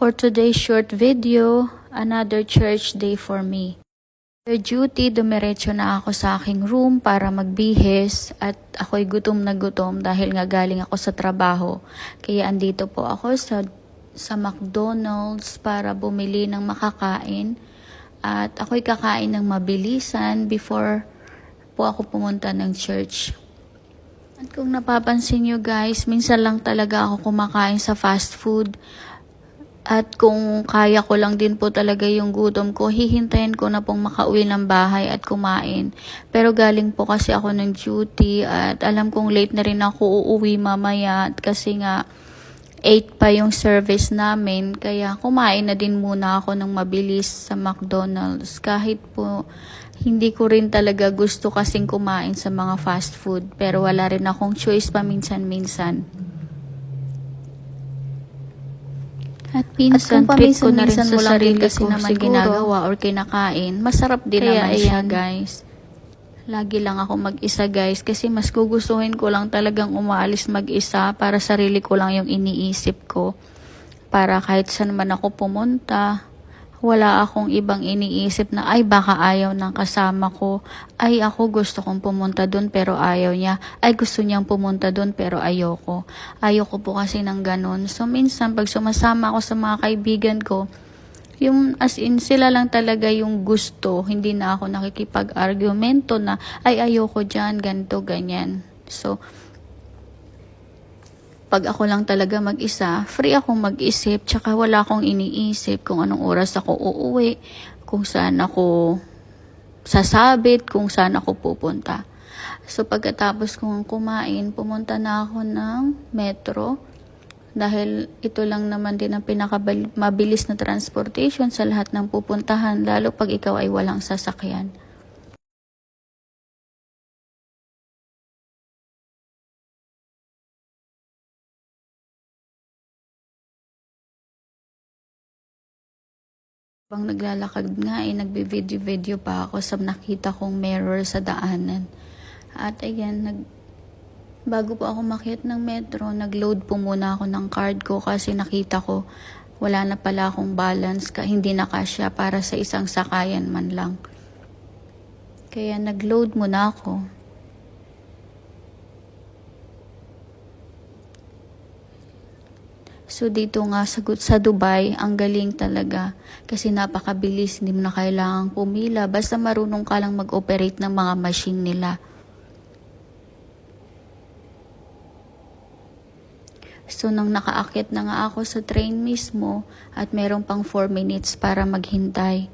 For today's short video, another church day for me. After duty, dumiretso na ako sa aking room para magbihis at ako'y gutom na gutom dahil nga galing ako sa trabaho. Kaya andito po ako sa McDonald's para bumili ng makakain at ako'y kakain ng mabilisan before po ako pumunta ng church. At kung napapansin nyo guys, minsan lang talaga ako kumakain sa fast food. At kung kaya ko lang din po talaga yung gutom ko, hihintayin ko na pong makauwi ng bahay at kumain. Pero galing po kasi ako ng duty at alam kong late na rin ako uuwi mamaya kasi nga 8 pa yung service namin. Kaya kumain na din muna ako ng mabilis sa McDonald's. Kahit po hindi ko rin talaga gusto kasing kumain sa mga fast food. Pero wala rin akong choice paminsan-minsan. At pinsan, treat ko na rin sa sarili ko naman ginagawa or kinakain. Masarap din naman siya guys. Lagi lang ako mag-isa guys kasi mas gugustuhin ko lang talagang umaalis mag-isa para sarili ko lang yung iniisip ko. Para kahit saan man ako pumunta, wala akong ibang iniisip na ay baka ayaw ng kasama ko. Ay ako gusto kong pumunta dun pero ayaw niya. Ay gusto niyang pumunta dun pero ayoko. Ayoko po kasi ng ganun. So minsan pag sumasama ako sa mga kaibigan ko, yung as in sila lang talaga yung gusto. Hindi na ako nakikipag-argumento na ay ayoko dyan, ganito, ganyan. So pag ako lang talaga mag-isa, free akong mag-isip, tsaka wala akong iniisip kung anong oras ako uuwi, kung saan ako sasabit, kung saan ako pupunta. So pagkatapos kong kumain, pumunta na ako ng metro dahil ito lang naman din ang pinakamabilis na transportation sa lahat ng pupuntahan, lalo pag ikaw ay walang sasakyan. Pang naglalakad nga nagbi-video pa ako sa nakita kong mirror sa daanan. At ayan, bago po ako makyat ng metro, nag-load po muna ako ng card ko kasi nakita ko wala na pala akong balance, hindi na kasya para sa isang sakayan man lang. Kaya nag-load muna ako. So dito nga sa Dubai, ang galing talaga kasi napakabilis, hindi mo na kailangang pumila basta marunong ka lang mag-operate ng mga machine nila. So nang nakaakyat na nga ako sa train mismo at meron pang 4 minutes para maghintay,